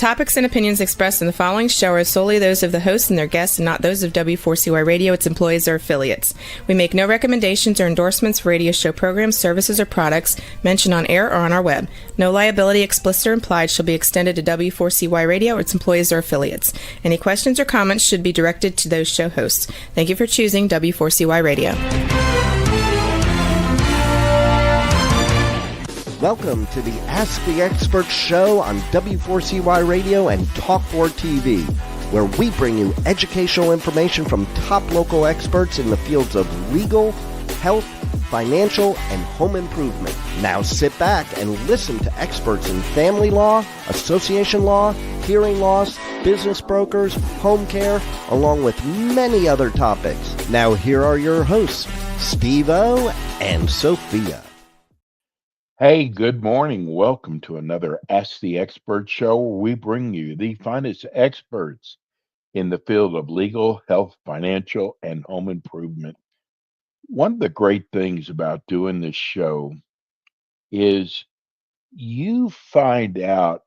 topics and opinions expressed in the following show are solely those of the hosts and their guests and not those of W4CY Radio, its employees, or affiliates. We make no recommendations or endorsements for radio show programs, services, or products mentioned on air or on our web. No liability, explicit or implied, shall be extended to W4CY Radio, its employees, or affiliates. Any questions or comments should be directed to those show hosts. Thank you for choosing W4CY Radio. Welcome to the Ask the Expert show on W4CY Radio and Talk4 TV, where we bring you educational information from top local experts in the fields of legal, health, financial, and home improvement. Now sit back and listen to experts in family law, association law, hearing loss, business brokers, home care, along with many other topics. Now here are your hosts, Steve-O and Sophia. Hey, good morning. Welcome to another Ask the Expert show where we bring you the finest experts in the field of legal, health, financial, and home improvement. One of the great things about doing this show is you find out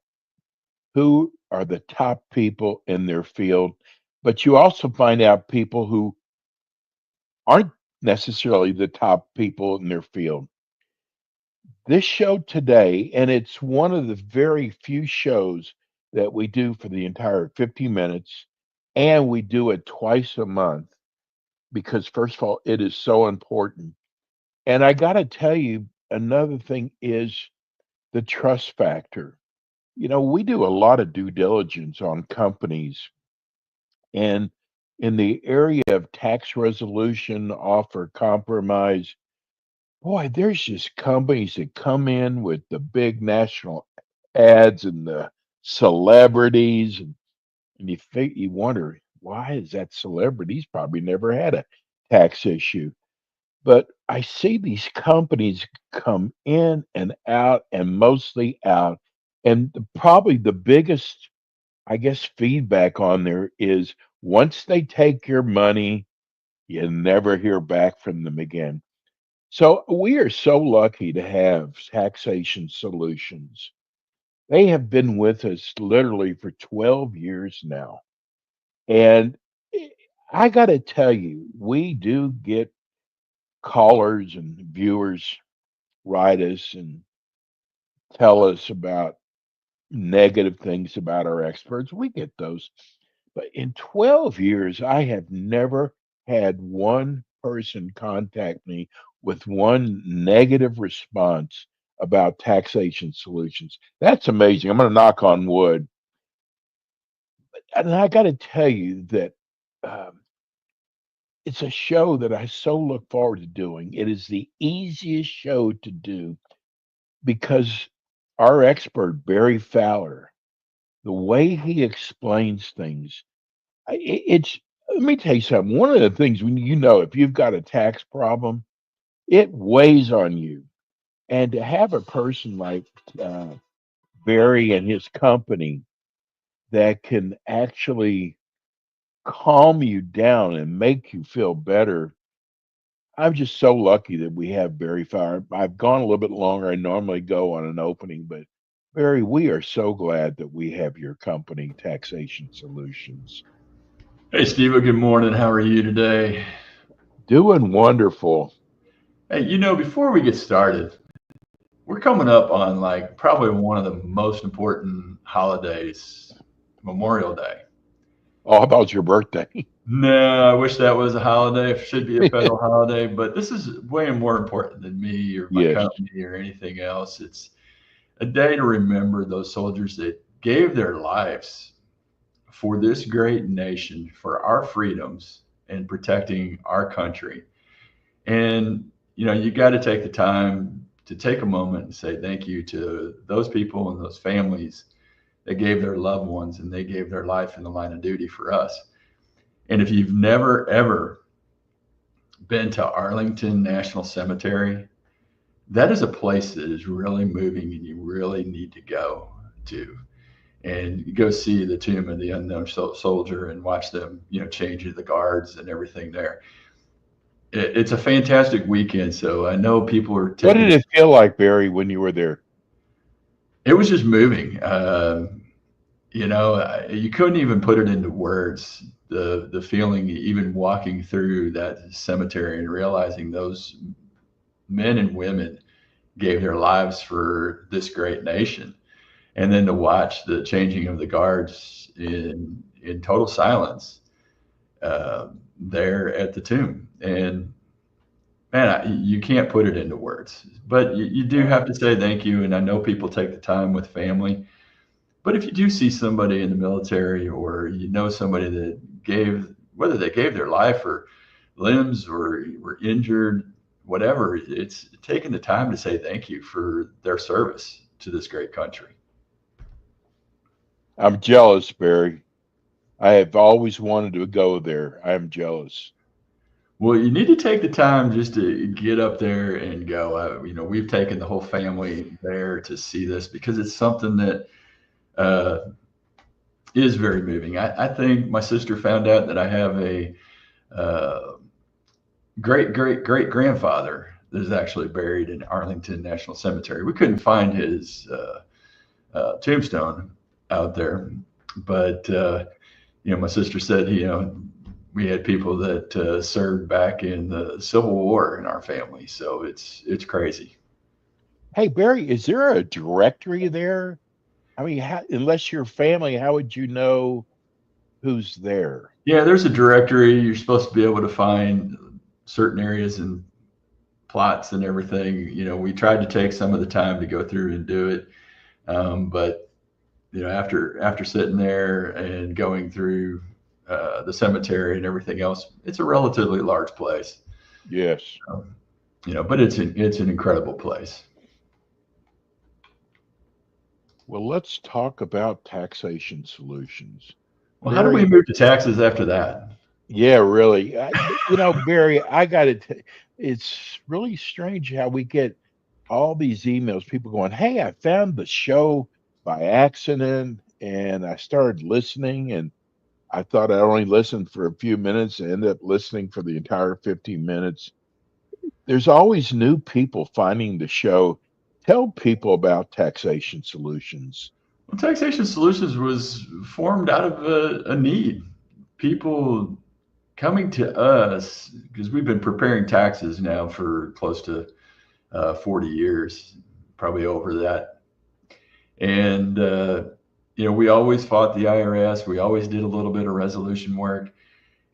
who are the top people in their field, but you also find out people who aren't necessarily the top people in their field. This show today, and it's one of the very few shows that we do for the entire 50 minutes, and we do it twice a month because, first of all, it is so important. And I got to tell you, another thing is the trust factor. You know, we do a lot of due diligence on companies, and in the area of tax resolution, offer compromise, boy, there's just companies that come in with the big national ads and the celebrities, and you wonder, why is that celebrity? He's probably never had a tax issue. But I see these companies come in and out, and mostly out. And probably the biggest, I guess, feedback on there is once they take your money, you never hear back from them again. So we are so lucky to have Taxation Solutions. They have been with us literally for 12 years now. And I got to tell you, we do get callers and viewers write us and tell us about negative things about our experts. We get those. But in 12 years, I have never had one person contact me with one negative response about Taxation Solutions. That's amazing. I'm going to knock on wood. And I got to tell you that it's a show that I so look forward to doing. It is the easiest show to do because our expert, Barry Fowler, the way he explains things, it's, let me tell you something. One of the things when if you've got a tax problem, it weighs on you. And to have a person like Barry and his company that can actually calm you down and make you feel better, I'm just so lucky that we have Barry Fowler. I've gone a little bit longer. I normally go on an opening, but Barry, we are so glad that we have your company, Taxation Solutions. Hey, Steve, good morning. How are you today? Doing wonderful. Hey, before we get started, we're coming up on probably one of the most important holidays, Memorial Day. Oh, how about your birthday? No, I wish that was a holiday. It should be a federal holiday, but this is way more important than me or my company or anything else. It's a day to remember those soldiers that gave their lives for this great nation, for our freedoms and protecting our country. And you got to take the time to take a moment and say thank you to those people and those families that gave their loved ones and they gave their life in the line of duty for us. And if you've never, ever been to Arlington National Cemetery, that is a place that is really moving and you really need to go to. And you go see the tomb of the unknown soldier and watch them, change the guards and everything there. It's a fantastic weekend. So I know people are What did it feel like, Barry, when you were there? It was just moving. you couldn't even put it into words. The feeling, even walking through that cemetery and realizing those men and women gave their lives for this great nation, and then to watch the changing of the guards in total silence there at the tomb. And man, you can't put it into words, but you do have to say thank you. And I know people take the time with family, but if you do see somebody in the military, or somebody that whether they gave their life or limbs or were injured, whatever, it's taking the time to say thank you for their service to this great country. I'm jealous, Barry. I have always wanted to go there. I'm jealous. Well, you need to take the time just to get up there and go. We've taken the whole family there to see this because it's something that is very moving. I think my sister found out that I have a great grandfather that is actually buried in Arlington National Cemetery. We couldn't find his tombstone out there, but my sister said we had people that served back in the Civil War in our family, so it's crazy. Hey, Barry, is there a directory there? I mean, unless you're family, how would you know who's there? Yeah, there's a directory. You're supposed to be able to find certain areas and plots and everything. We tried to take some of the time to go through and do it, but after sitting there and going through the cemetery and everything else, it's a relatively large place. Yes. But it's an incredible place. Well, let's talk about taxation solutions. Well, Barry, how do we move to taxes after that? Yeah, really. Barry, I got to. It's really strange how we get all these emails, people going, "Hey, I found the show by accident, and I started listening, and I thought I only listened for a few minutes, and ended up listening for the entire 15 minutes." There's always new people finding the show. Tell people about Taxation Solutions. Well, Taxation Solutions was formed out of a need. People coming to us, because we've been preparing taxes now for close to 40 years, probably over that. And, we always fought the IRS. We always did a little bit of resolution work.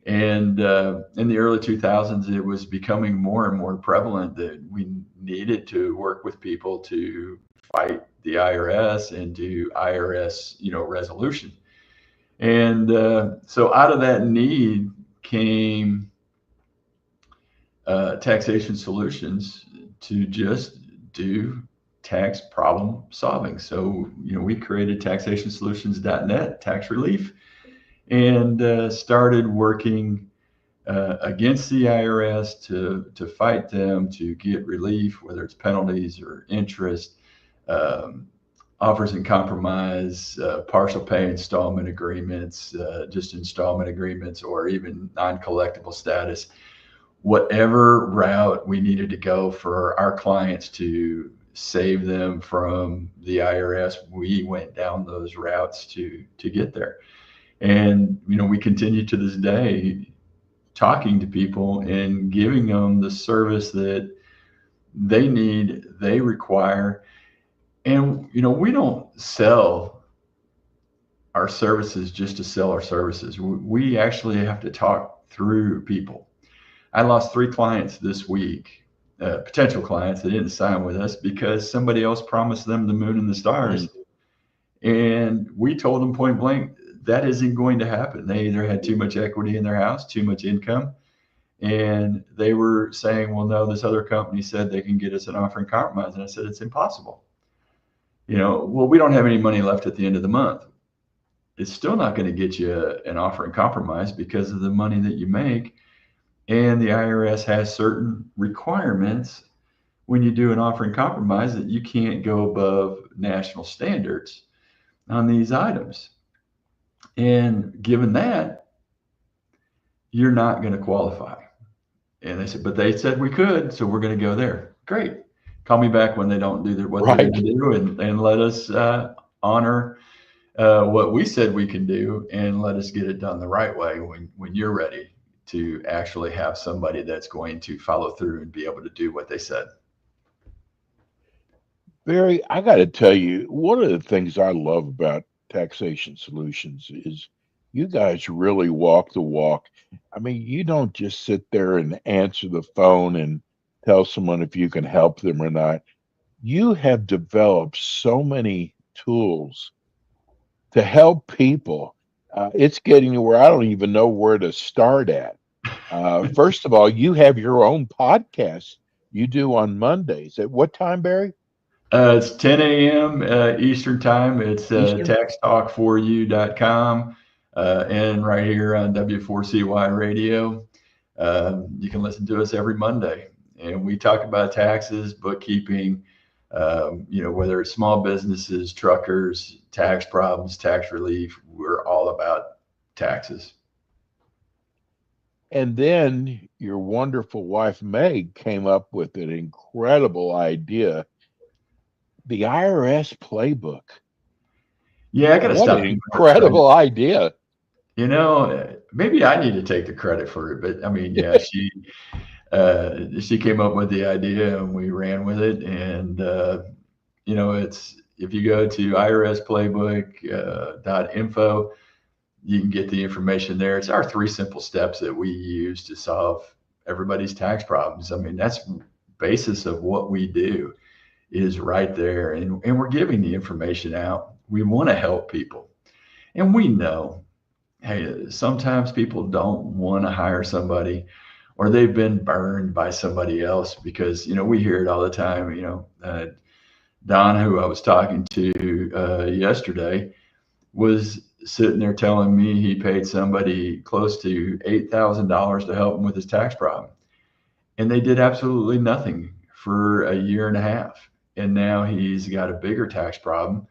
And in the early 2000s, it was becoming more and more prevalent that we needed to work with people to fight the IRS and do IRS, resolution. And so out of that need came Taxation Solutions to just do tax problem solving. So, we created taxationsolutions.net, tax relief, and started working against the IRS to fight them, to get relief, whether it's penalties or interest, offers in compromise, partial pay installment agreements, just installment agreements, or even non-collectible status. Whatever route we needed to go for our clients to save them from the IRS, we went down those routes to get there. And, we continue to this day talking to people and giving them the service that they need, they require. And, we don't sell our services just to sell our services. We actually have to talk through people. I lost 3 clients this week, potential clients that didn't sign with us because somebody else promised them the moon and the stars. And we told them point blank, that isn't going to happen. They either had too much equity in their house, too much income, and they were saying, well, no, this other company said they can get us an offer in compromise. And I said, it's impossible. Well, we don't have any money left at the end of the month. It's still not going to get you an offer in compromise because of the money that you make. And the IRS has certain requirements when you do an offer in compromise that you can't go above national standards on these items. And given that, you're not going to qualify. And they said, but they said we could, so we're going to go there. Great. Call me back when they don't do what they're going to do, and let us honor what we said we can do and let us get it done the right way when you're ready to actually have somebody that's going to follow through and be able to do what they said. Barry, I got to tell you, one of the things I love about Taxation Solutions is you guys really walk the walk. I mean, you don't just sit there and answer the phone and tell someone if you can help them or not. You have developed so many tools to help people. It's getting to where I don't even know where to start at. First of all, you have your own podcast you do on Mondays. At what time, Barry? It's 10 a.m. Eastern time. It's taxtalk4u.com and right here on W4CY Radio. You can listen to us every Monday. And we talk about taxes, bookkeeping, whether it's small businesses, truckers, tax problems, tax relief. We're all about taxes. And then your wonderful wife, Meg, came up with an incredible idea. The IRS playbook. Yeah, I got to stop. An incredible idea. Maybe I need to take the credit for it, but I mean, yeah, she came up with the idea and we ran with it. And, it's, if you go to irsplaybook.info, you can get the information there. It's our 3 simple steps that we use to solve everybody's tax problems. I mean, that's the basis of what we do. Is right there, and we're giving the information out. We want to help people, and we know, hey, sometimes people don't want to hire somebody, or they've been burned by somebody else because we hear it all the time. Don, who I was talking to yesterday, was sitting there telling me he paid somebody close to $8,000 to help him with his tax problem, and they did absolutely nothing for a year and a half. And now he's got a bigger tax problem,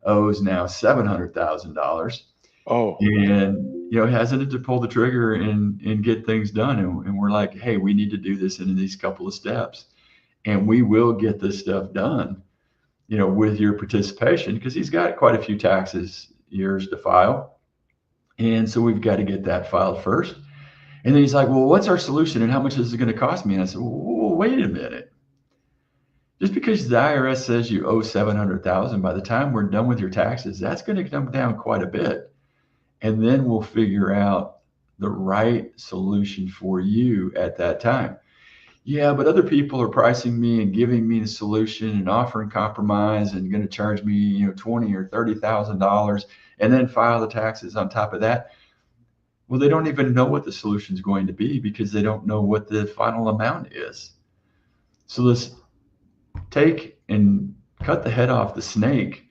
owes now $700,000. Oh, and hasn't to pull the trigger and get things done. And we're like, hey, we need to do this in these couple of steps, and we will get this stuff done, with your participation, because he's got quite a few taxes years to file, and so we've got to get that filed first. And then he's like, well, what's our solution, and how much is it going to cost me? And I said, well, wait a minute. Just because the IRS says you owe $700,000, by the time we're done with your taxes, that's going to come down quite a bit. And then we'll figure out the right solution for you at that time. Yeah, but other people are pricing me and giving me the solution and offering compromise and going to charge me, $20,000 or $30,000 and then file the taxes on top of that. Well, they don't even know what the solution is going to be because they don't know what the final amount is. So let's take and cut the head off the snake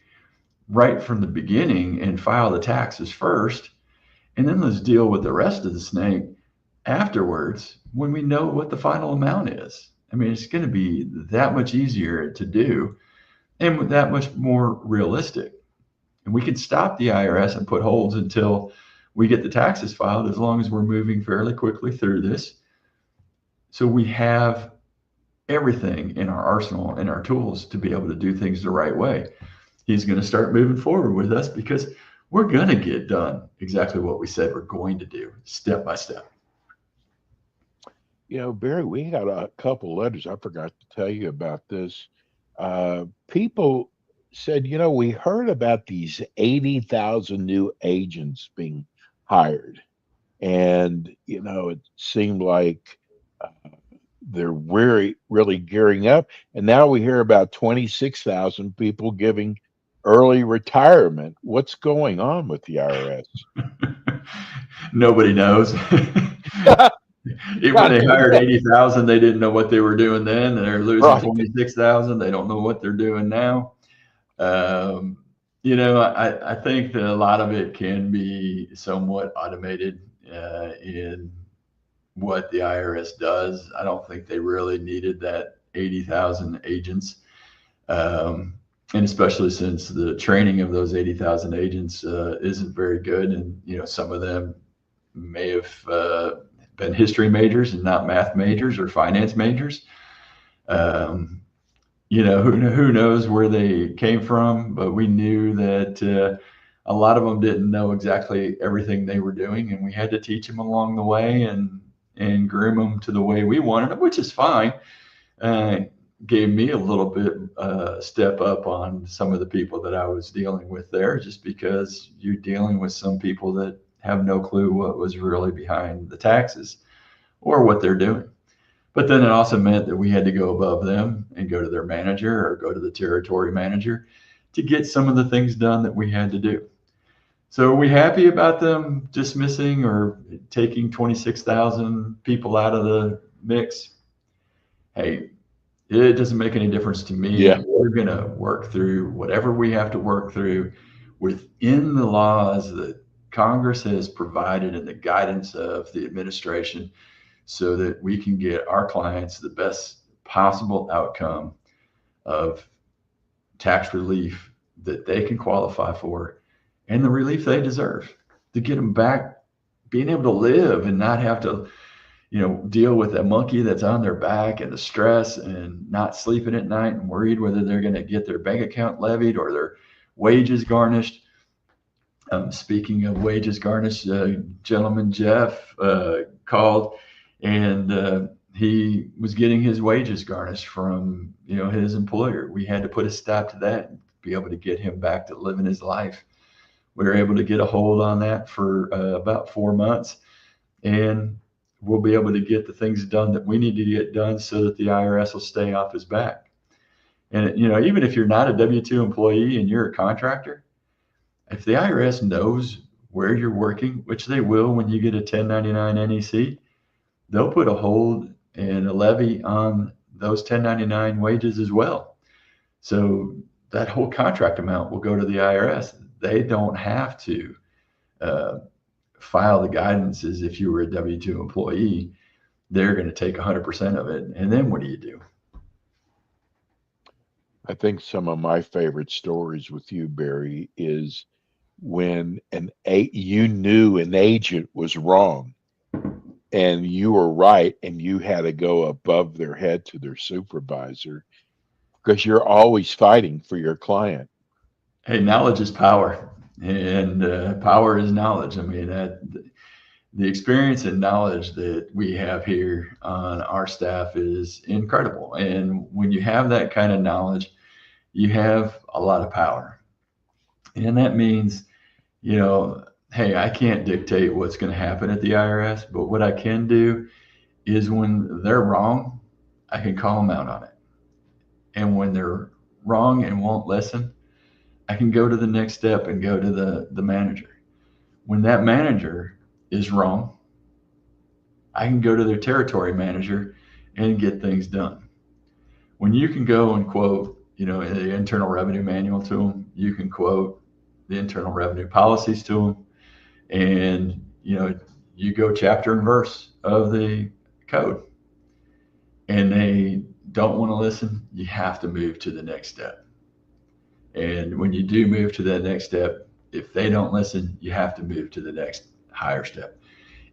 right from the beginning and file the taxes first. And then let's deal with the rest of the snake afterwards when we know what the final amount is. I mean, it's going to be that much easier to do and that much more realistic. And we can stop the IRS and put holds until we get the taxes filed, as long as we're moving fairly quickly through this. So we have everything in our arsenal and our tools to be able to do things the right way. He's going to start moving forward with us because we're going to get done exactly what we said we're going to do, step by step. Barry, we got a couple letters. I forgot to tell you about this. People said, we heard about these 80,000 new agents being hired. And, it seemed like they're really gearing up. And now we hear about 26,000 people giving early retirement. What's going on with the IRS? Nobody knows. Even when they hired 80,000, they didn't know what they were doing then. They're losing 26,000. They don't know what they're doing now. I think that a lot of it can be somewhat automated in what the IRS does. I don't think they really needed that 80,000 agents. And especially since the training of those 80,000 agents isn't very good. And, some of them may have been history majors and not math majors or finance majors. Who knows where they came from, but we knew that a lot of them didn't know exactly everything they were doing, and we had to teach them along the way and groom them to the way we wanted them, which is fine. Gave me a little bit step up on some of the people that I was dealing with there, just because you're dealing with some people that have no clue what was really behind the taxes or what they're doing. But then it also meant that we had to go above them and go to their manager or go to the territory manager to get some of the things done that we had to do. So are we happy about them dismissing or taking 26,000 people out of the mix? Hey, it doesn't make any difference to me. Yeah. We're going to work through whatever we have to work through within the laws that Congress has provided and the guidance of the administration, so that we can get our clients the best possible outcome of tax relief that they can qualify for and the relief they deserve, to get them back being able to live and not have to, deal with that monkey that's on their back and the stress and not sleeping at night and worried whether they're going to get their bank account levied or their wages garnished. Speaking of wages garnished, gentleman Jeff called, and he was getting his wages garnished from his employer. We had to put a stop to that and be able to get him back to living his life. We were able to get a hold on that for about 4 months, and we'll be able to get the things done that we need to get done so that the IRS will stay off his back. And even if you're not a W-2 employee and you're a contractor, if the IRS knows where you're working, which they will when you get a 1099 NEC, they'll put a hold and a levy on those 1099 wages as well. So that whole contract amount will go to the IRS. They don't have to file the guidance as if you were a W-2 employee. They're going to take 100% of it. And then what do you do? I think some of my favorite stories with you, Barry, is when you knew an agent was wrong and you were right, and you had to go above their head to their supervisor, because you're always fighting for your client. Hey, knowledge is power, and power is knowledge. I mean, the experience and knowledge that we have here on our staff is incredible. And when you have that kind of knowledge, you have a lot of power. And that means, hey, I can't dictate what's going to happen at the IRS, but what I can do is when they're wrong, I can call them out on it. And when they're wrong and won't listen, I can go to the next step and go to the manager. When that manager is wrong, I can go to their territory manager and get things done. When you can go and quote, the Internal Revenue Manual to them, you can quote the Internal Revenue policies to them, and you go chapter and verse of the code, and they don't want to listen, you have to move to the next step. And when you do move to that next step, if they don't listen, you have to move to the next higher step.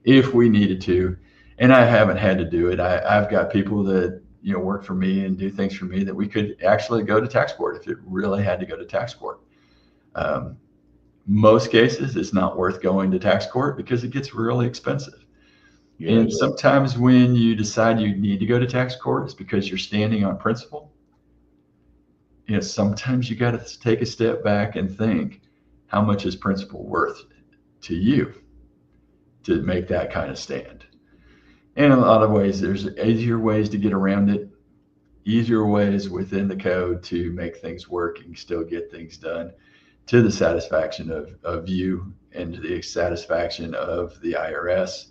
If we needed to, and I haven't had to do it, I've got people that work for me and do things for me that we could actually go to tax court if it really had to go to tax court. Most cases, it's not worth going to tax court because it gets really expensive. Yes. And sometimes when you decide you need to go to tax court, it's because you're standing on principle. Sometimes you got to take a step back and think, how much is principle worth to you to make that kind of stand? And in a lot of ways, there's easier ways to get around it, easier ways within the code to make things work and still get things done to the satisfaction of you and to the satisfaction of the IRS.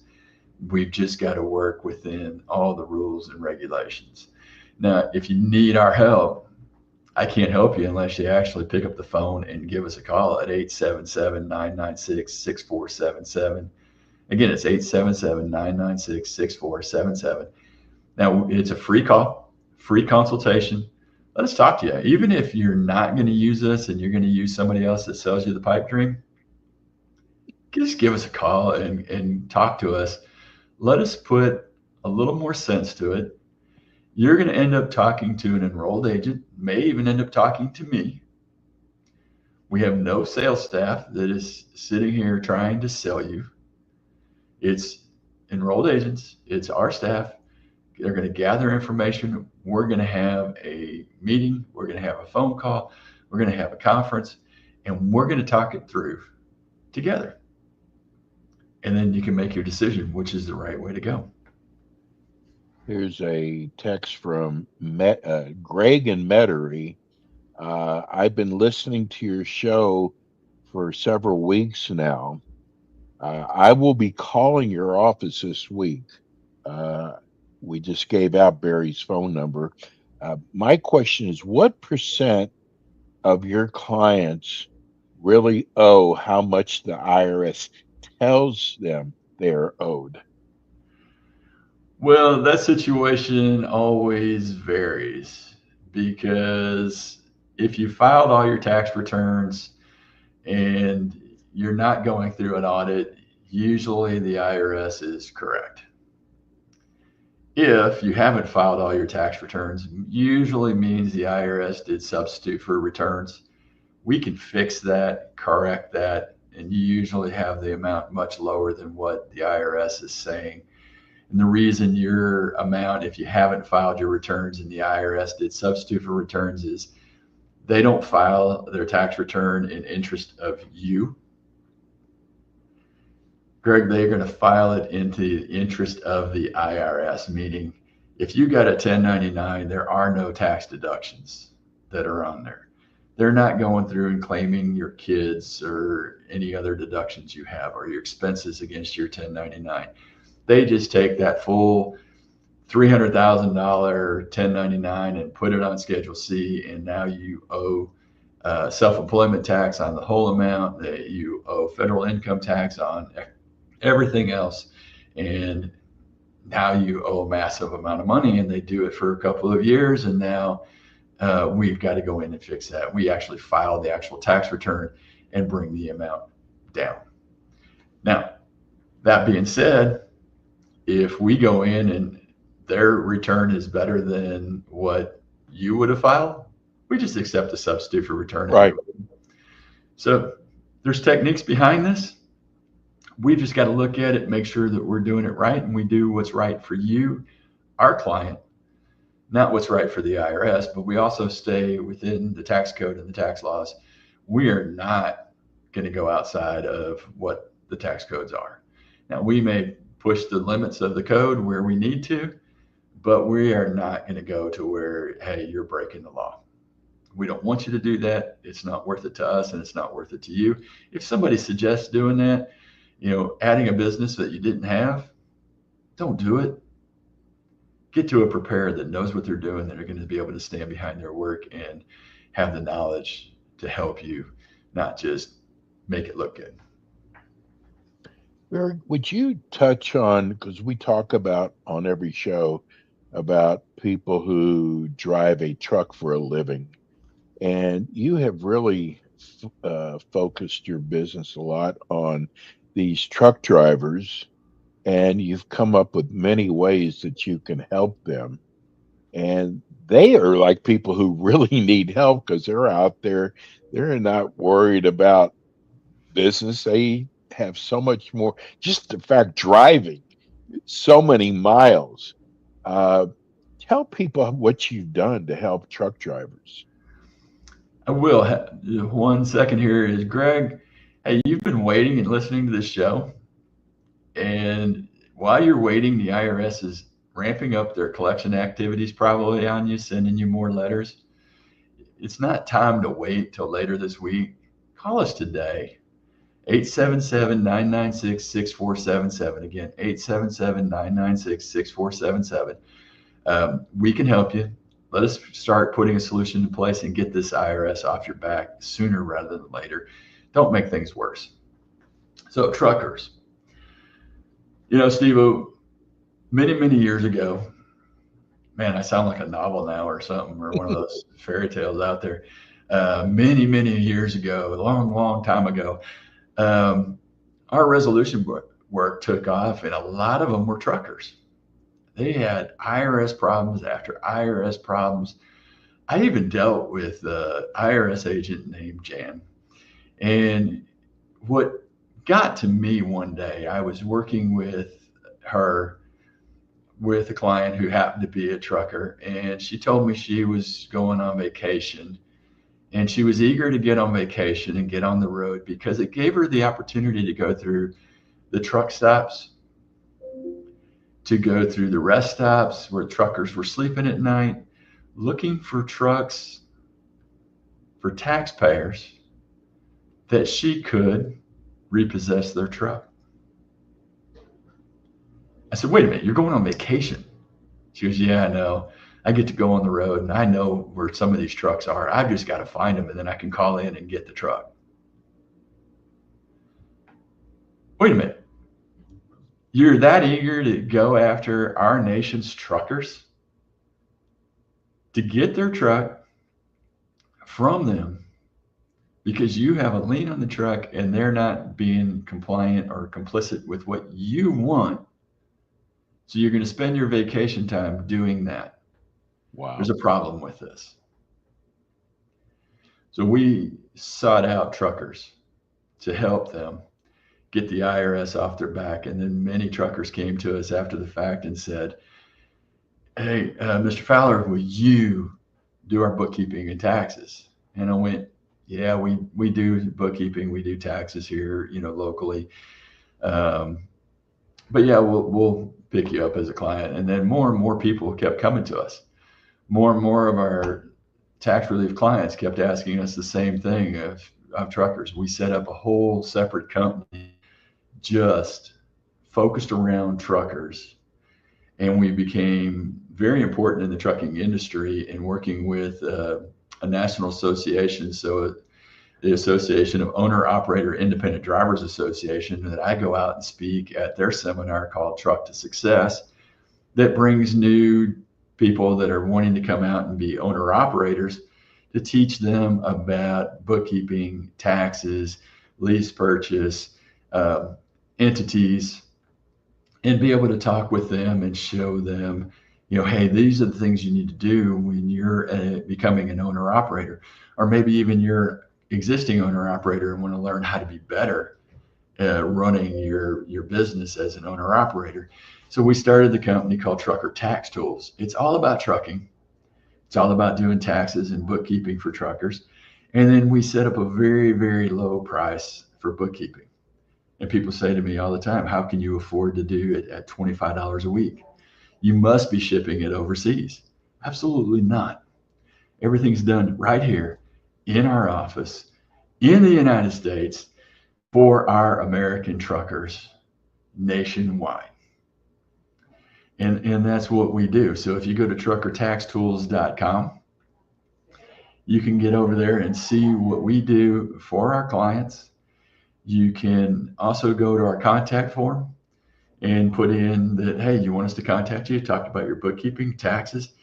We've just got to work within all the rules and regulations. Now, if you need our help, I can't help you unless you actually pick up the phone and give us a call at 877-996-6477. Again, it's 877-996-6477. Now, it's a free call, free consultation. Let us talk to you. Even if you're not going to use us and you're going to use somebody else that sells you the pipe dream, just give us a call and talk to us. Let us put a little more sense to it. You're going to end up talking to an enrolled agent, may even end up talking to me. We have no sales staff that is sitting here trying to sell you. It's enrolled agents. It's our staff. They're going to gather information. We're going to have a meeting. We're going to have a phone call. We're going to have a conference, and we're going to talk it through together. And then you can make your decision, which is the right way to go. Here's a text from Greg and Metairie. I've been listening to your show for several weeks now. I will be calling your office this week. We just gave out Barry's phone number. My question is, what percent of your clients really owe how much the IRS tells them they're owed? Well, that situation always varies, because if you filed all your tax returns and you're not going through an audit, usually the IRS is correct. If you haven't filed all your tax returns, usually means the IRS did substitute for returns. We can fix that, correct that, and you usually have the amount much lower than what the IRS is saying. And the reason your amount, if you haven't filed your returns and the IRS did substitute for returns, is they don't file their tax return in interest of you, Greg. They're going to file it into the interest of the IRS, meaning if you got a 1099, there are no tax deductions that are on there. They're not going through and claiming your kids or any other deductions you have or your expenses against your 1099. They just take that full $300,000 1099 and put it on Schedule C, and now you owe self-employment tax on the whole amount. You owe federal income tax on everything else, and now you owe a massive amount of money. And they do it for a couple of years, and now we've got to go in and fix that. We actually file the actual tax return and bring the amount down. Now, that being said, if we go in and their return is better than what you would have filed, we just accept the substitute for return. Right. So there's techniques behind this. We just got to look at it, make sure that we're doing it right, and we do what's right for you, our client, not what's right for the IRS, but we also stay within the tax code and the tax laws. We are not going to go outside of what the tax codes are. Now, we may push the limits of the code where we need to, but we are not going to go to where, hey, you're breaking the law. We don't want you to do that. It's not worth it to us, and it's not worth it to you. If somebody suggests doing that, adding a business that you didn't have, don't do it. Get to a preparer that knows what they're doing, that are going to be able to stand behind their work and have the knowledge to help you, not just make it look good. Barry, would you touch on, because we talk about on every show about people who drive a truck for a living, and you have really focused your business a lot on these truck drivers, and you've come up with many ways that you can help them. And they are like people who really need help, because they're out there, they're not worried about business. They have so much more, just the fact driving so many miles. Tell people what you've done to help truck drivers. I will. 1 second here is, Greg, hey, you've been waiting and listening to this show, and while you're waiting, the IRS is ramping up their collection activities probably on you, sending you more letters. It's not time to wait till later this week. Call us today. 877-996-6477. Again, 877-996-6477. We can help you. Let us start putting a solution in place and get this IRS off your back sooner rather than later. Don't make things worse. So truckers, Steve, many, many years ago, man, I sound like a novel now or something, or one of those fairy tales out there. Many, many years ago, a long, long time ago, our resolution work took off, and a lot of them were truckers. They had IRS problems after IRS problems. I even dealt with an IRS agent named Jan, And what got to me one day, I was working with her with a client who happened to be a trucker, and she told me she was going on vacation, and she was eager to get on vacation and get on the road because it gave her the opportunity to go through the truck stops, to go through the rest stops where truckers were sleeping at night, looking for trucks for taxpayers that she could repossess their truck. I said, wait a minute, you're going on vacation? She goes, yeah, I know. I get to go on the road and I know where some of these trucks are. I've just got to find them and then I can call in and get the truck. Wait a minute. You're that eager to go after our nation's truckers to get their truck from them because you have a lien on the truck and they're not being compliant or complicit with what you want. So you're going to spend your vacation time doing that. Wow. There's a problem with this. So we sought out truckers to help them get the IRS off their back. And then many truckers came to us after the fact and said, hey, Mr. Fowler, will you do our bookkeeping and taxes? And I went, yeah, we do bookkeeping. We do taxes here, locally. But yeah, we'll pick you up as a client. And then more and more people kept coming to us. More and more of our tax relief clients kept asking us the same thing of truckers. We set up a whole separate company just focused around truckers. And we became very important in the trucking industry and working with a national association. So the Association of Owner Operator Independent Drivers Association, that I go out and speak at their seminar called Truck to Success, that brings new people that are wanting to come out and be owner operators to teach them about bookkeeping, taxes, lease purchase, entities, and be able to talk with them and show them, hey, these are the things you need to do when you're becoming an owner operator, or maybe even you're existing owner operator and want to learn how to be better running your business as an owner operator. So we started the company called Trucker Tax Tools. It's all about trucking. It's all about doing taxes and bookkeeping for truckers. And then we set up a very, very low price for bookkeeping. And people say to me all the time, how can you afford to do it at $25 a week? You must be shipping it overseas. Absolutely not. Everything's done right here in our office in the United States for our American truckers nationwide. And that's what we do. So if you go to truckertaxtools.com, you can get over there and see what we do for our clients. You can also go to our contact form and put in that, hey, you want us to contact you, talk about your bookkeeping, taxes,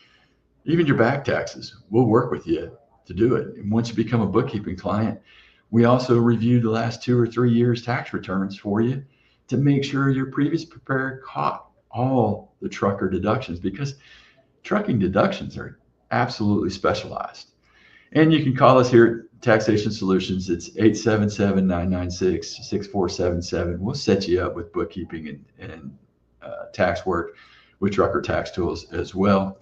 even your back taxes. We'll work with you to do it. And once you become a bookkeeping client, we also review the last 2 or 3 years tax returns for you to make sure your previous preparer caught all the trucker deductions, because trucking deductions are absolutely specialized. And you can call us here at Taxation Solutions. It's 877-996-6477. We'll set you up with bookkeeping and tax work with Trucker Tax Tools as well.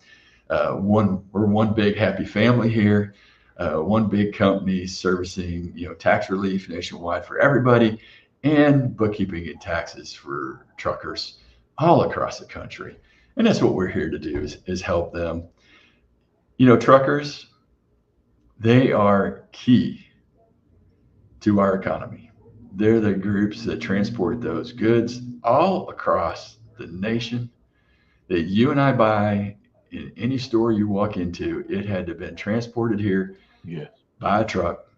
We're one big happy family here, one big company servicing tax relief nationwide for everybody, and bookkeeping and taxes for truckers all across the country. And that's what we're here to do is help them. Truckers, they are key to our economy. They're the groups that transport those goods all across the nation that you and I buy in any store you walk into. It had to have been transported here by a truck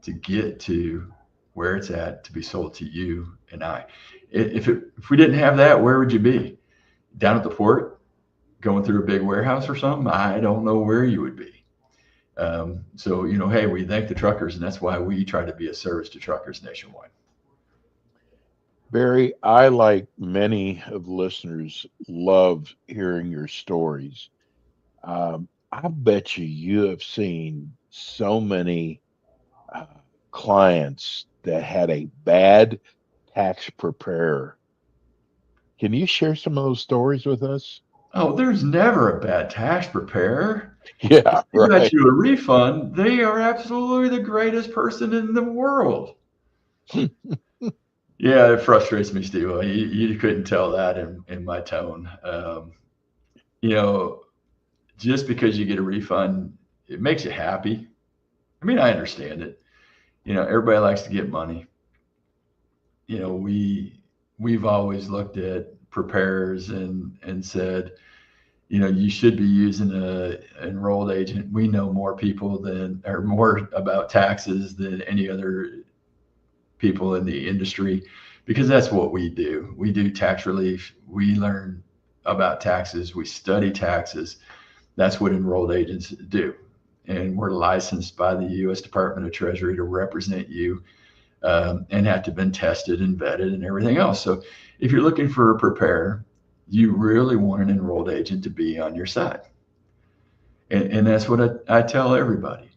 to get to where it's at to be sold to you and I. If we didn't have that, where would you be? Down at the port, going through a big warehouse or something? I don't know where you would be. So, hey, we thank the truckers, and that's why we try to be a service to truckers nationwide. Barry, I, like many of the listeners, love hearing your stories. I bet you have seen so many clients that had a bad tax preparer. Can you share some of those stories with us? Oh, there's never a bad tax preparer. Yeah, You got right. you a refund. They are absolutely the greatest person in the world. Yeah, it frustrates me, Steve. You couldn't tell that in my tone. You know, just because you get a refund, it makes you happy. I mean, I understand it. You know, everybody likes to get money. You know, we've always looked at preparers and said, you know, you should be using a enrolled agent. We know more people than, or more about taxes than any other people in the industry, because that's what we do. We do tax relief. We learn about taxes. We study taxes. That's what enrolled agents do. And we're licensed by the U.S. Department of Treasury to represent you, and have to been tested and vetted and everything else. So if you're looking for a preparer, you really want an enrolled agent to be on your side. And that's what I tell everybody.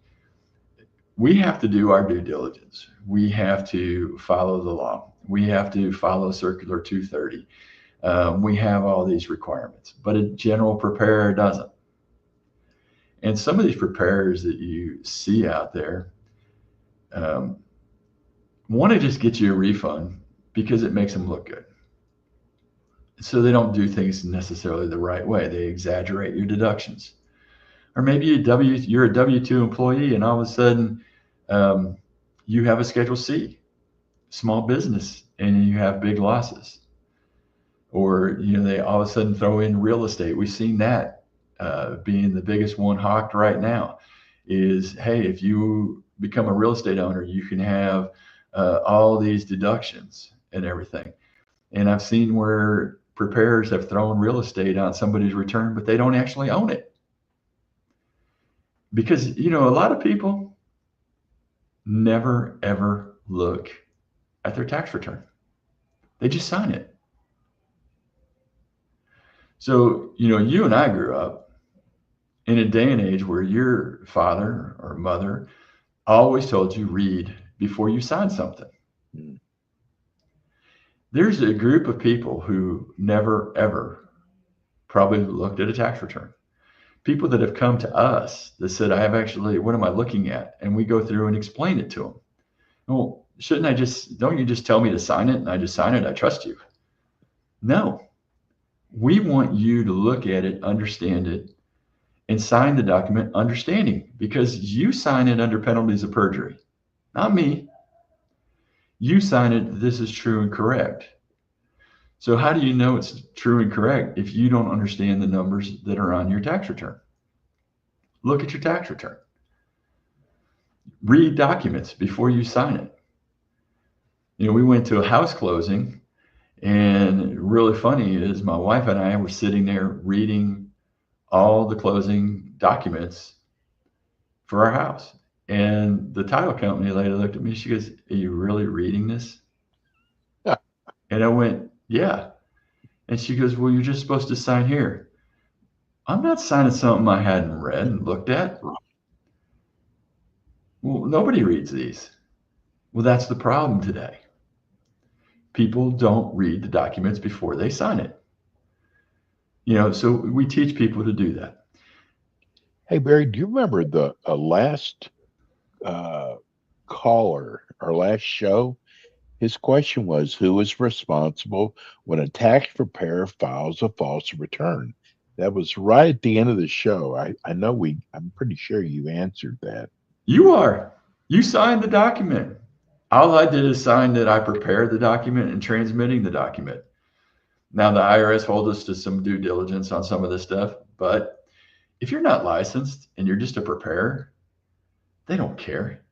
We have to do our due diligence. We have to follow the law. We have to follow Circular 230. We have all these requirements, but a general preparer doesn't. And some of these preparers that you see out there want to just get you a refund because it makes them look good. So they don't do things necessarily the right way. They exaggerate your deductions. Or maybe you're a W-2 employee and all of a sudden you have a Schedule C, small business, and you have big losses. Or, you know, they all of a sudden throw in real estate. We've seen that being the biggest one hawked right now is, hey, if you become a real estate owner, you can have all these deductions and everything. And I've seen where preparers have thrown real estate on somebody's return, but they don't actually own it. Because, you know, a lot of people never, ever look at their tax return. They just sign it. So, you know, you and I grew up in a day and age where your father or mother always told you read before you sign something. Mm. There's a group of people who never, ever probably looked at a tax return. People that have come to us that said, what am I looking at? And we go through and explain it to them. Well, don't you just tell me to sign it and I just sign it? I trust you. No, we want you to look at it, understand it, and sign the document understanding, because you sign it under penalties of perjury, not me. You sign it, this is true and correct. So how do you know it's true and correct if you don't understand the numbers that are on your tax return? Look at your tax return. Read documents before you sign it. You know, we went to a house closing, and really funny is my wife and I were sitting there reading all the closing documents for our house. And the title company lady looked at me. She goes, "Are you really reading this?" Yeah. And I went, "Yeah." And she goes, "Well, you're just supposed to sign here." I'm not signing something I hadn't read and looked at. Well, nobody reads these. Well, that's the problem today. People don't read the documents before they sign it. You know, so we teach people to do that. Hey, Barry, do you remember the last caller, our last show? His question was, who is responsible when a tax preparer files a false return? That was right at the end of the show. I know I'm pretty sure you answered that. You signed the document. All I did is sign that I prepared the document and transmitting the document. Now the IRS holds us to some due diligence on some of this stuff, but if you're not licensed and you're just a preparer, they don't care.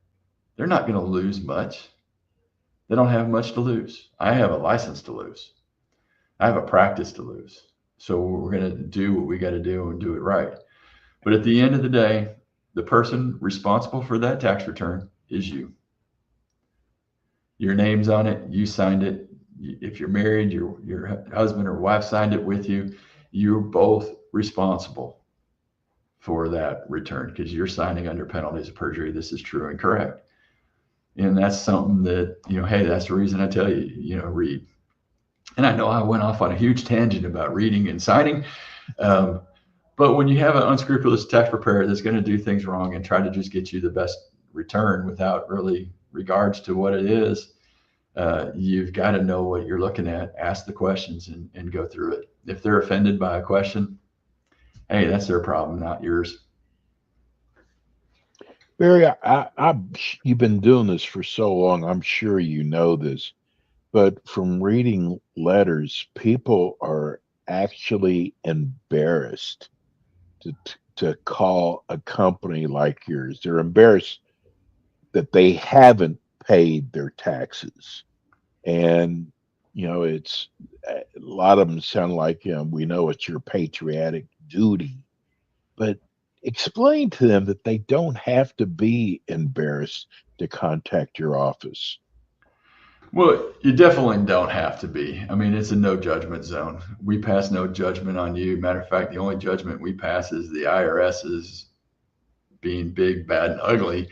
They're not going to lose much. They don't have much to lose. I have a license to lose. I have a practice to lose. So we're going to do what we got to do and do it right. But at the end of the day, the person responsible for that tax return is you. Your name's on it. You signed it. If you're married, your husband or wife signed it with you. You're both responsible for that return because you're signing under penalties of perjury. This is true and correct. And that's something that, hey, that's the reason I tell you, read. And I know I went off on a huge tangent about reading and signing. But when you have an unscrupulous tax preparer that's going to do things wrong and try to just get you the best return without really regards to what it is, you've got to know what you're looking at, ask the questions, and go through it. If they're offended by a question, hey, that's their problem, not yours. Barry, you've been doing this for so long, I'm sure you know this, but from reading letters, people are actually embarrassed to call a company like yours. They're embarrassed that they haven't paid their taxes. And, it's a lot of them sound like, we know it's your patriotic duty, but explain to them that they don't have to be embarrassed to contact your office. Well, you definitely don't have to be. I mean, it's a no judgment zone. We pass no judgment on you. Matter of fact, the only judgment we pass is the IRS is being big, bad, and ugly.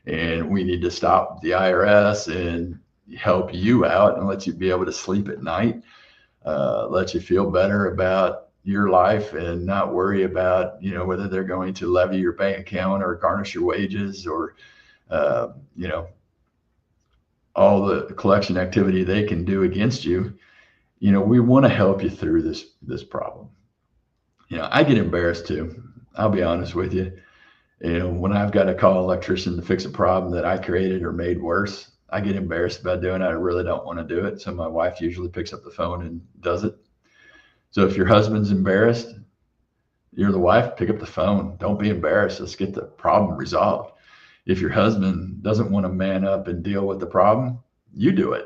And we need to stop the IRS and help you out and let you be able to sleep at night, let you feel better about your life and not worry about, whether they're going to levy your bank account or garnish your wages or, all the collection activity they can do against you. We want to help you through this problem. I get embarrassed too. I'll be honest with you. When I've got to call an electrician to fix a problem that I created or made worse, I get embarrassed about doing it. I really don't want to do it. So my wife usually picks up the phone and does it. So if your husband's embarrassed, you're the wife, pick up the phone. Don't be embarrassed. Let's get the problem resolved. If your husband doesn't want to man up and deal with the problem, you do it.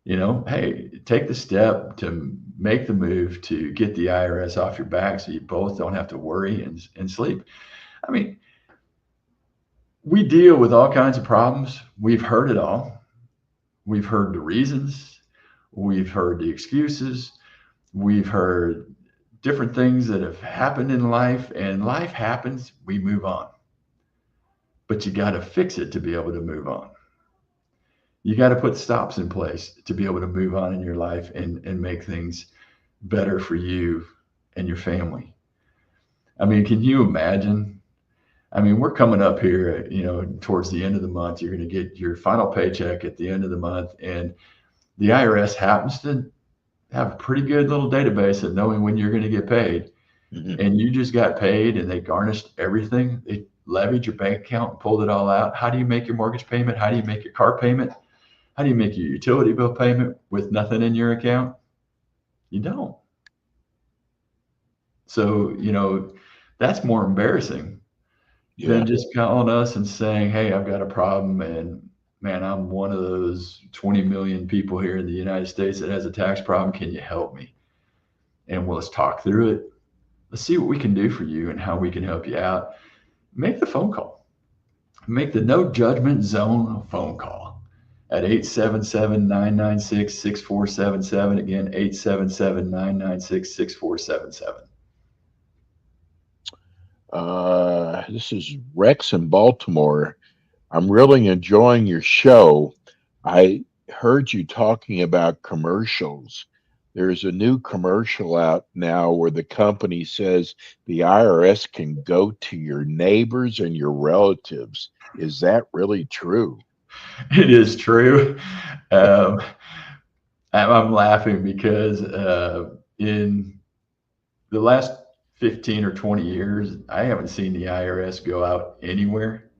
Hey, take the step to make the move to get the IRS off your back so you both don't have to worry and sleep. I mean, we deal with all kinds of problems. We've heard it all. We've heard the reasons. We've heard the excuses. We've heard different things that have happened in life, and life happens. We move on. But you got to fix it to be able to move on. You got to put stops in place to be able to move on in your life and make things better for you and your family. I mean, can you imagine? I mean, we're coming up here, towards the end of the month. You're going to get your final paycheck at the end of the month. And the IRS happens to have a pretty good little database of knowing when you're going to get paid. Mm-hmm. And you just got paid and they garnished everything. They levied your bank account and pulled it all out. How do you make your mortgage payment? How do you make your car payment? How do you make your utility bill payment with nothing in your account? You don't. So, that's more embarrassing than just calling us and saying, hey, I've got a problem. And man, I'm one of those 20 million people here in the United States that has a tax problem. Can you help me? And let's talk through it. Let's see what we can do for you and how we can help you out. Make the phone call. Make the no judgment zone phone call at 877-996-6477. Again, 877-996-6477. This is Rex in Baltimore. I'm really enjoying your show. I heard you talking about commercials. There's a new commercial out now where the company says the IRS can go to your neighbors and your relatives. Is that really true? It is true. I'm laughing because in the last 15 or 20 years, I haven't seen the IRS go out anywhere.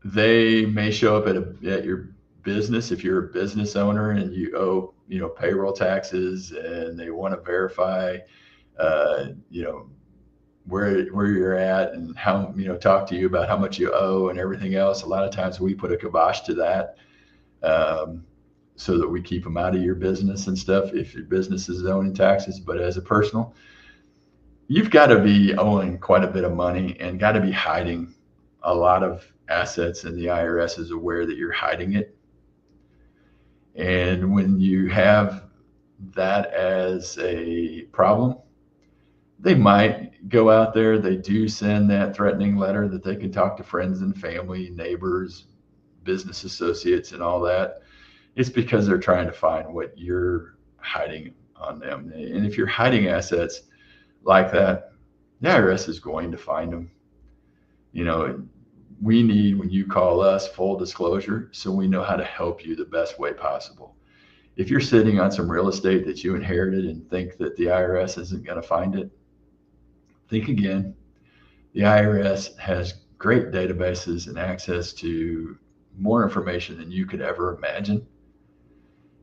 They may show up at your business if you're a business owner and you owe payroll taxes, and they want to verify where you're at and how talk to you about how much you owe and everything else. A lot of times we put a kibosh to that so that we keep them out of your business and stuff if your business is owing taxes. But as a personal, you've got to be owing quite a bit of money and got to be hiding a lot of assets, and the IRS is aware that you're hiding it. And when you have that as a problem, They might go out there. They do send that threatening letter that they can talk to friends and family, neighbors, business associates, and all that. It's because they're trying to find what you're hiding on them. And if you're hiding assets like that, the IRS is going to find them. You know, we need, when you call us, full disclosure so we know how to help you the best way possible. If you're sitting on some real estate that you inherited and think that the IRS isn't going to find it, think again. The IRS has great databases and access to more information than you could ever imagine.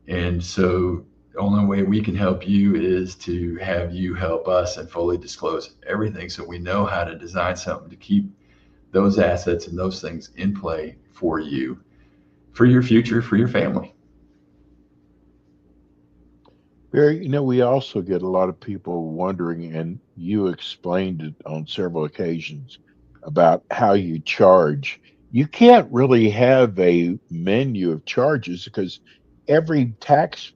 And so the only way we can help you is to have you help us and fully disclose everything so we know how to design something to keep those assets and those things in play for you, for your future, for your family. Barry, you know, we also get a lot of people wondering, and you explained it on several occasions, about how you charge. You can't really have a menu of charges because every tax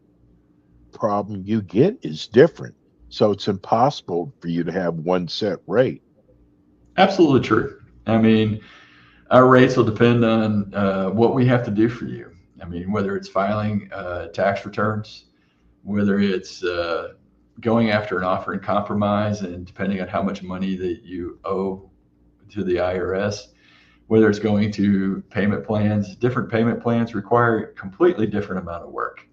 problem you get is different. So it's impossible for you to have one set rate. Absolutely true. I mean, our rates will depend on what we have to do for you. I mean, whether it's filing tax returns, whether it's going after an offer in compromise, and depending on how much money that you owe to the IRS, whether it's going to payment plans. Different payment plans require a completely different amount of work.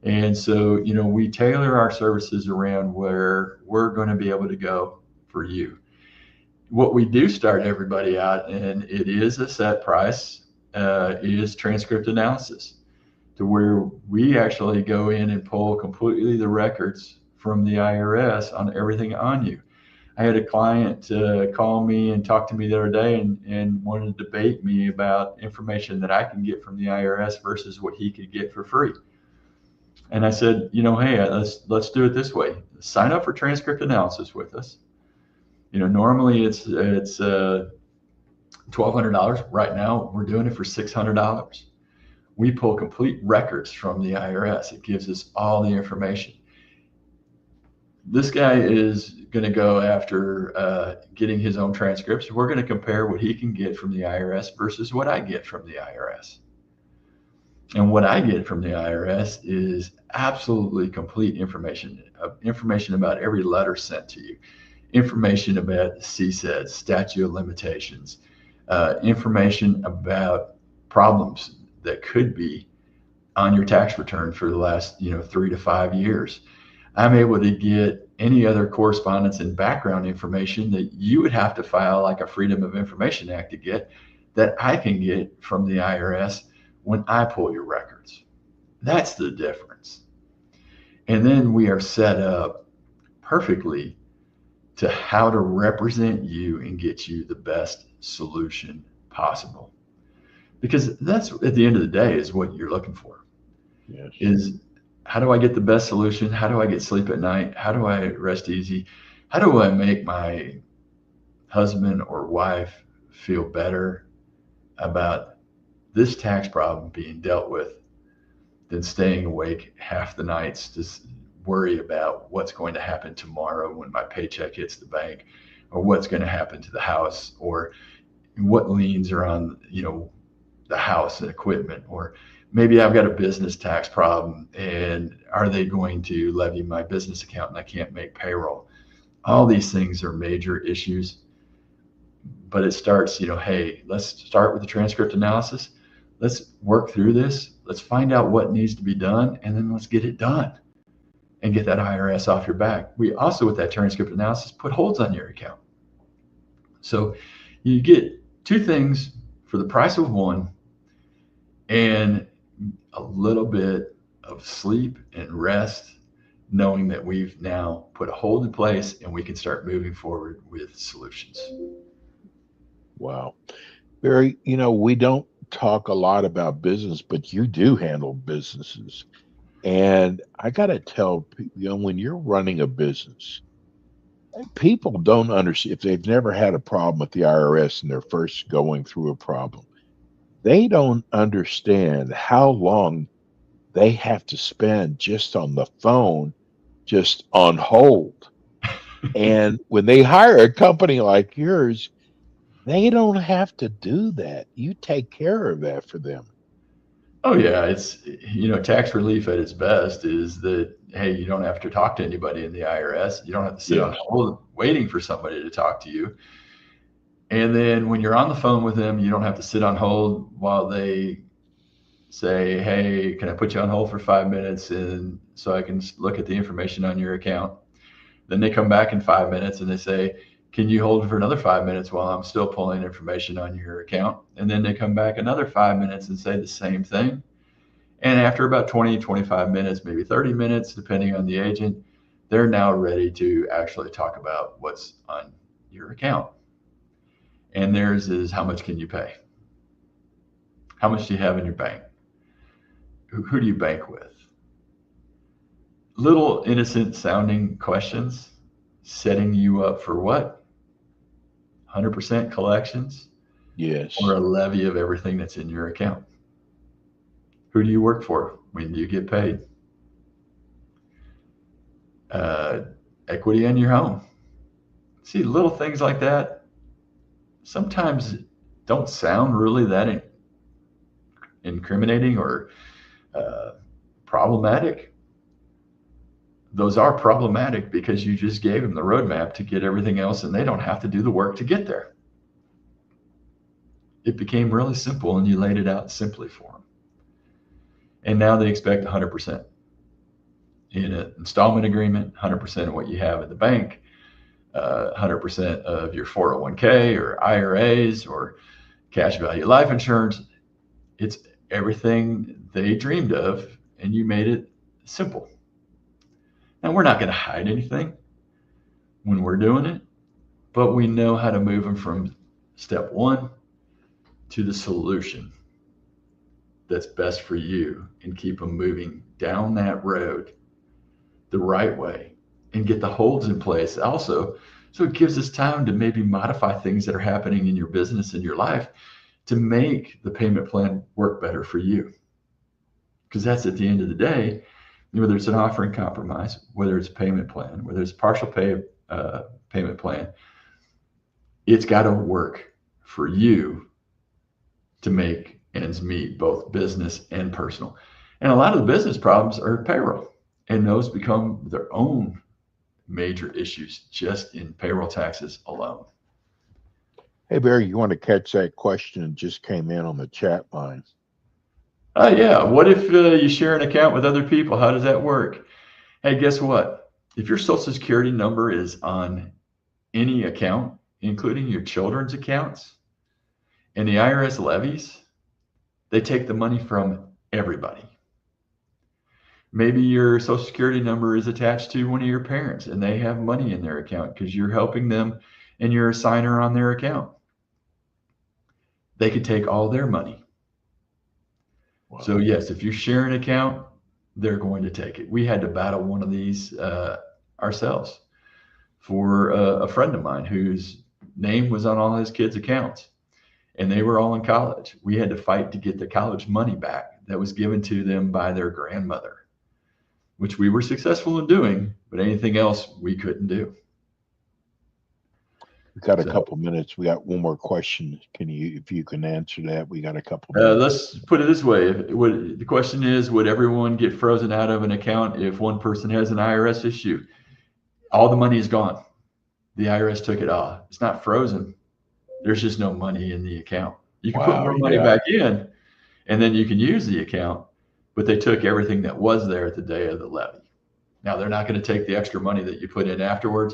And so, you know, we tailor our services around where we're going to be able to go for you. What we do start everybody out, and it is a set price, is transcript analysis, to where we actually go in and pull completely the records from the IRS on everything on you. I had a client call me and talk to me the other day and wanted to debate me about information that I can get from the IRS versus what he could get for free. And I said, you know, hey, let's do it this way. Sign up for transcript analysis with us. You know, normally it's $1,200. Right now, we're doing it for $600. We pull complete records from the IRS. It gives us all the information. This guy is going to go after getting his own transcripts. We're going to compare what he can get from the IRS versus what I get from the IRS. And what I get from the IRS is absolutely complete information about every letter sent to you, information about the CSED, statute of limitations, information about problems that could be on your tax return for the last, 3 to 5 years. I'm able to get any other correspondence and background information that you would have to file like a Freedom of Information Act to get, that I can get from the IRS when I pull your records. That's the difference. And then we are set up perfectly to how to represent you and get you the best solution possible. Because that's, at the end of the day, is what you're looking for. Yes. Is how do I get the best solution? How do I get sleep at night? How do I rest easy? How do I make my husband or wife feel better about this tax problem being dealt with than staying awake half the nights to worry about what's going to happen tomorrow when my paycheck hits the bank, or what's going to happen to the house, or what liens are on, the house and equipment, or maybe I've got a business tax problem and are they going to levy my business account and I can't make payroll? All these things are major issues, but it starts, hey, let's start with the transcript analysis. Let's work through this. Let's find out what needs to be done, and then let's get it done and get that IRS off your back. We also, with that transcript analysis, put holds on your account. So you get two things for the price of one, and a little bit of sleep and rest, knowing that we've now put a hold in place and we can start moving forward with solutions. Wow. Barry, we don't talk a lot about business, but you do handle businesses. And I got to tell people, when you're running a business, people don't understand. If they've never had a problem with the IRS and they're first going through a problem, they don't understand how long they have to spend just on the phone, just on hold. And when they hire a company like yours, they don't have to do that. You take care of that for them. Oh yeah, it's, tax relief at its best is that, hey, you don't have to talk to anybody in the IRS. You don't have to sit on hold waiting for somebody to talk to you. And then when you're on the phone with them, you don't have to sit on hold while they say, hey, can I put you on hold for 5 minutes and so I can look at the information on your account? Then they come back in 5 minutes and they say, can you hold for another 5 minutes while I'm still pulling information on your account? And then they come back another 5 minutes and say the same thing. And after about 20, 25 minutes, maybe 30 minutes, depending on the agent, they're now ready to actually talk about what's on your account. And theirs is, how much can you pay? How much do you have in your bank? Who do you bank with? Little innocent sounding questions, setting you up for what? 100% collections? Yes. Or a levy of everything that's in your account? Who do you work for? When do you get paid? Equity in your home. See, little things like that sometimes don't sound really that incriminating or problematic. Those are problematic because you just gave them the roadmap to get everything else, and they don't have to do the work to get there. It became really simple, and you laid it out simply for them. And now they expect 100% in an installment agreement, 100% of what you have at the bank, 100% of your 401k or IRAs or cash value life insurance. It's everything they dreamed of, and you made it simple. Now, we're not going to hide anything when we're doing it, but we know how to move them from step one to the solution that's best for you and keep them moving down that road the right way and get the holds in place also. So it gives us time to maybe modify things that are happening in your business and your life to make the payment plan work better for you. Because that's at the end of the day, whether it's an offering compromise, whether it's a payment plan, whether it's a partial payment plan, it's got to work for you to make ends meet, both business and personal. And a lot of the business problems are payroll, and those become their own major issues just in payroll taxes alone. Hey, Barry, you want to catch that question that just came in on the chat line? Yeah. What if you share an account with other people? How does that work? Hey, guess what? If your Social Security number is on any account, including your children's accounts, and the IRS levies, they take the money from everybody. Maybe your Social Security number is attached to one of your parents and they have money in their account because you're helping them and you're a signer on their account. They could take all their money. Wow. So yes, if you share an account, they're going to take it. We had to battle one of these ourselves for a friend of mine whose name was on all his kids' accounts, and they were all in college. We had to fight to get the college money back that was given to them by their grandmother, which we were successful in doing, but anything else we couldn't do. We got a couple minutes. We got one more question. If you can answer that, we got a couple minutes. Let's put it this way. The question is, would everyone get frozen out of an account if one person has an IRS issue? All the money is gone. The IRS took it all. It's not frozen. There's just no money in the account. You can put more money back in, and then you can use the account, but they took everything that was there at the day of the levy. Now, they're not going to take the extra money that you put in afterwards.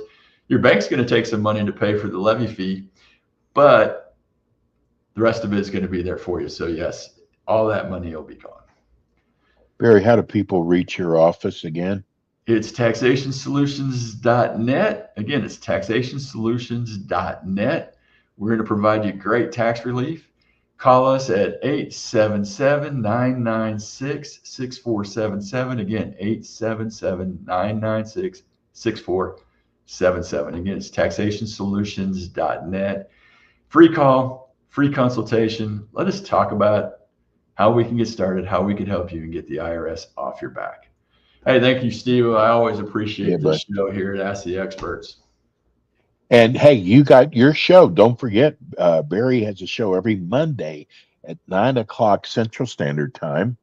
Your bank's going to take some money to pay for the levy fee, but the rest of it is going to be there for you. So yes, all that money will be gone. Barry, how do people reach your office again? It's taxationsolutions.net. Again, it's taxationsolutions.net. We're going to provide you great tax relief. Call us at 877-996-6477. Again, 877-996-6477. Again, it's taxationsolutions.net. Free call, free consultation. Let us talk about how we can get started, how we can help you and get the IRS off your back. Hey, thank you, Steve. I always appreciate this show here at Ask the Experts. And hey, you got your show. Don't forget, Barry has a show every Monday at 9 o'clock Central Standard Time.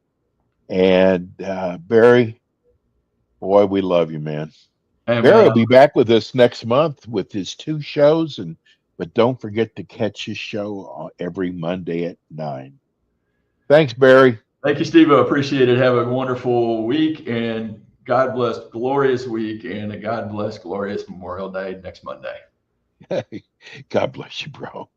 And Barry, boy, we love you, man. Hey, Barry man. will be back with us next month with his 2 shows, but don't forget to catch his show every Monday at 9. Thanks, Barry. Thank you, Steve. I appreciate it. Have a wonderful week, and God bless, glorious week, and a God bless, glorious Memorial Day next Monday. God bless you, bro.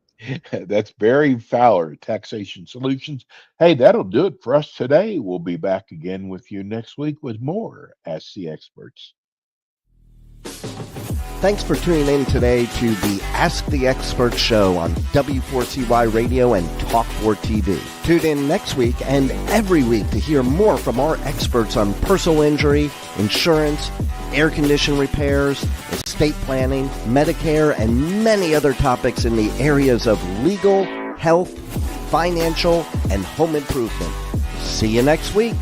That's Barry Fowler, Taxation Solutions. Hey, that'll do it for us today. We'll be back again with you next week with more Ask the Experts. Thanks for tuning in today to the Ask the Expert show on W4CY Radio and Talk4 TV. Tune in next week and every week to hear more from our experts on personal injury, insurance, air condition repairs, estate planning, Medicare, and many other topics in the areas of legal, health, financial, and home improvement. See you next week.